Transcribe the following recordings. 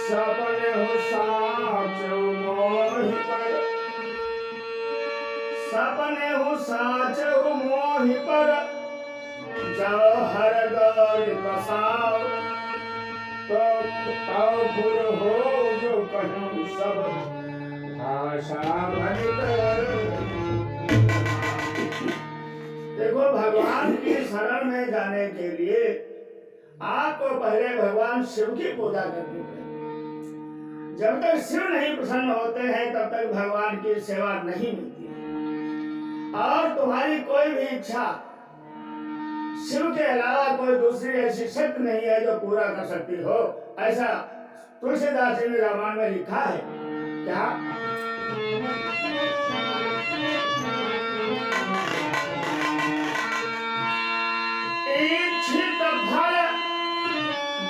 सपने हो साचो मोहि पर, सपने हो साचो मोहि पर, जब हर गौर बसाओ तो फुर हो जो कहूँ सब भाषा भनिकर। देखो, भगवान की शरण में जाने के लिए आपको पहले भगवान शिव की पूजा करनी पड़ेगी। जब तक शिव नहीं प्रसन्न होते हैं तब तक भगवान की सेवा नहीं मिलती है। और तुम्हारी कोई भी इच्छा शिव के अलावा कोई दूसरी ऐसी शक्ति नहीं है जो पूरा कर सकती हो। ऐसा तुलसीदास जी ने रामायण में लिखा है। क्या? इच्छित फल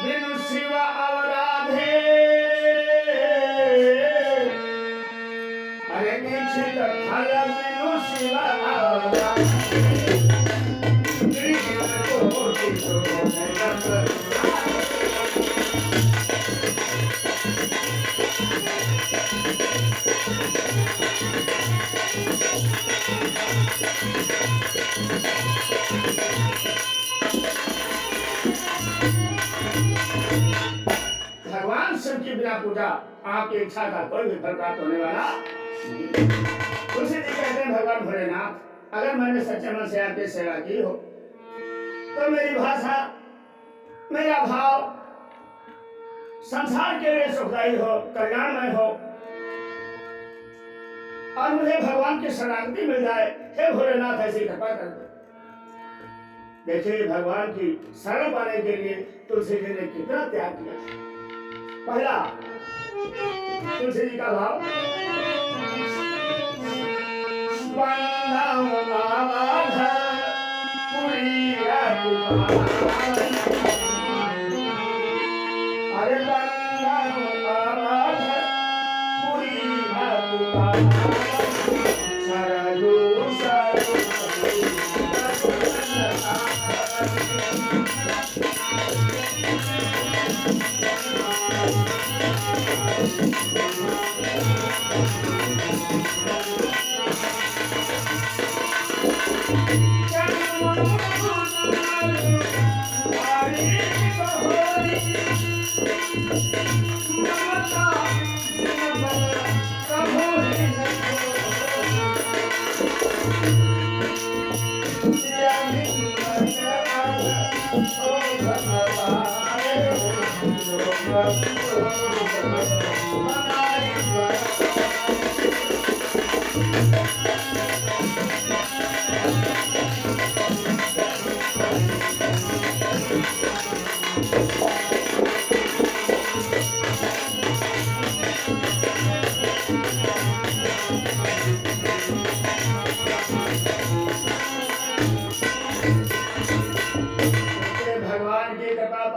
बिनु शिव अवराधे, अरे इच्छित फल बिनु शिव अवराधे। भगवान शिव की बिना पूजा आपकी इच्छा का कोई भी फल प्राप्त होने वाला नहीं। तुलसी जी कहते हैं, भगवान भोलेनाथ, अगर मैंने सच्चे मन से आपकी सेवा की हो तो मेरी भाषा, मेरा भाव संसार के लिए सुखदायी हो, कल्याणमय हो और मुझे भगवान की शरणागति मिल जाए। हे भोलेनाथ, ऐसी कृपा कर दो। देखिए, भगवान की शरण पाने के लिए तुलसी जी ने कितना त्याग किया। पहला तुलसी जी का भाव,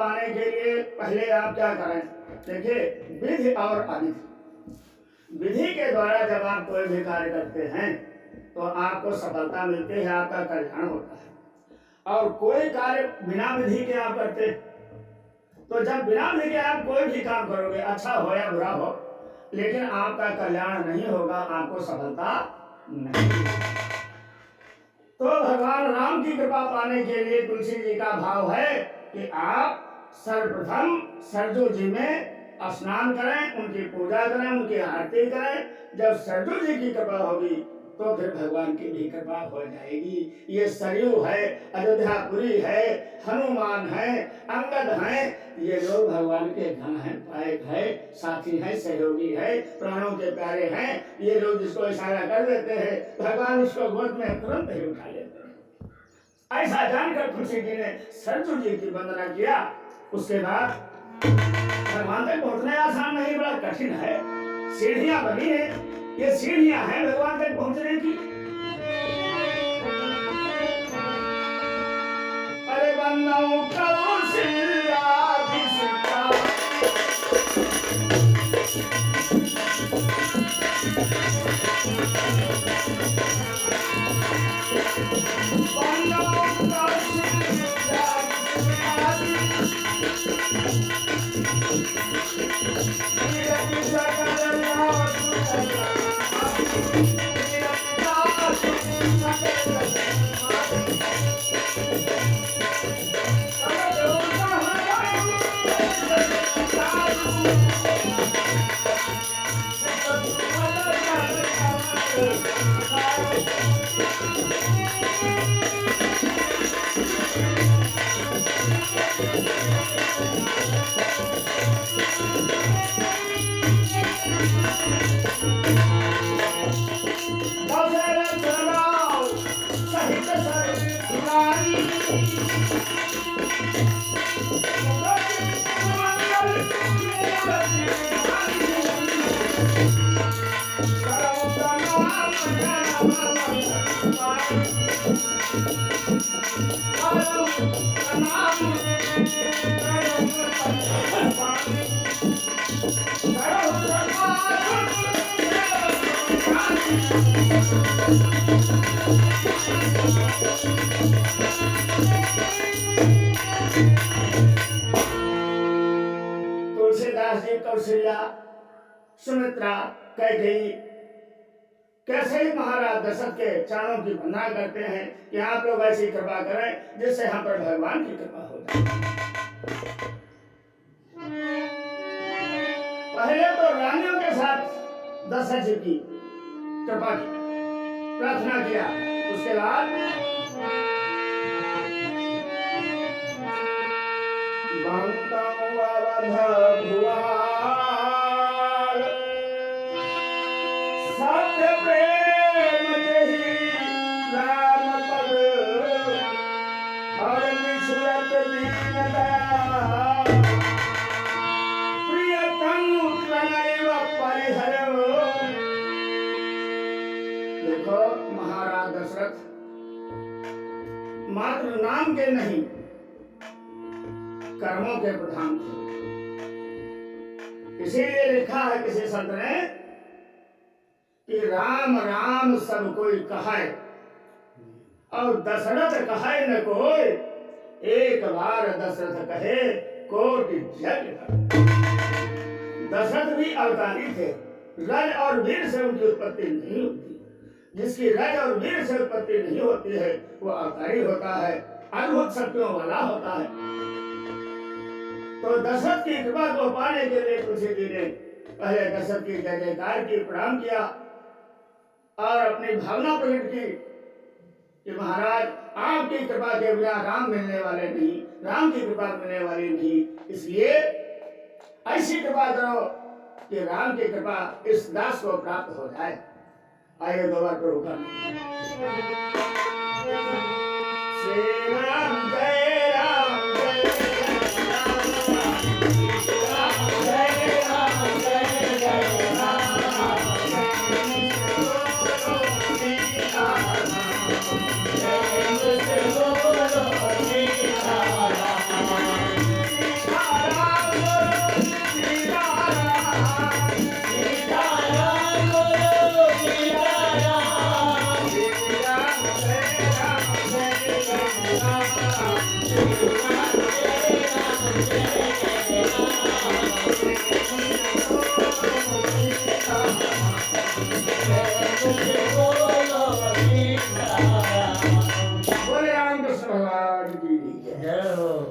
अरे पहले आप क्या करें? देखिए, विधि और अविधि। विधि के द्वारा जब आप कोई भी कार्य करते हैं तो आपको सफलता मिलती है, आपका कल्याण होता है। और कोई कार्य बिना विधि के आप करते, तो जब बिना विधि के आप कोई भी काम करोगे, अच्छा हो या बुरा हो, लेकिन आपका कल्याण नहीं होगा, आपको सफलता नहीं। तो भगवान राम की कृपा पाने के लिए तुलसी जी का भाव है कि आप सर्वप्रथम सरजू जी में स्नान करें, उनकी पूजा करें, उनकी आरती करें। जब सरजू जी की कृपा होगी तो फिर भगवान की भी कृपा हो जाएगी। ये सरयू है, अयोध्यापुरी है, हनुमान है, अंगद है, ये लोग भगवान के घन हैं, पायक है, साथी है, सहयोगी है, प्राणों के प्यारे हैं। ये लोग जिसको इशारा कर देते हैं, भगवान उसको गोद में तुरंत ही उठा लेते हैं। ऐसा जानकर तुलसी जी ने सरजू जी की वंदना किया। उसके बाद भगवान तक पहुंचना आसान नहीं, बड़ा कठिन है। सीढ़ियां बनी है, ये सीढ़ियां हैं भगवान तक पहुंचने की। अरे बंदाओं कौशल्या विसका, बंदाओं कौशल्या तुलसीदास जी कौशल्या सुमित्रा कैकेयी कैसे ही महाराज दशरथ के चरणों की वंदना करते हैं कि आप लोग ऐसी कृपा करें जिससे हम पर भगवान की कृपा हो जाए। पहले तो रानियों के साथ दशरथ जी की कृपा की प्रार्थना किया, उसके बाद सत्य प्रेम जही राम पद और विसुरत दीन दया प्रिय तनु प्रणय परिहरो। देखो महाराज दशरथ मात्र नाम के नहीं कर्मों के प्रधान थे। इसीलिए लिखा है किसी संत ने कि राम राम सब कोई कहे और दशरथ कहे न कोई, एक बार दशरथ कहे कोटि जग। दशरथ भी अवतारी थे, रज और वीर से उनकी उत्पत्ति नहीं होती। जिसकी रज और वीर से उत्पत्ति नहीं होती है वो अवतारी होता है, अद्भुत शक्तियों वाला होता है। तो दशरथ की कृपा को पाने के लिए तुलसी जी ने पहले दशरथ की जय जयकार की, प्रणाम किया और अपनी भावना प्रकट की कि महाराज आपकी कृपा के बिना राम मिलने वाले नहीं, राम की कृपा मिलने वाली नहीं, इसलिए ऐसी कृपा करो कि राम की कृपा इस दास को प्राप्त हो जाए। आइए दो बार प्रभु का श्री राम जय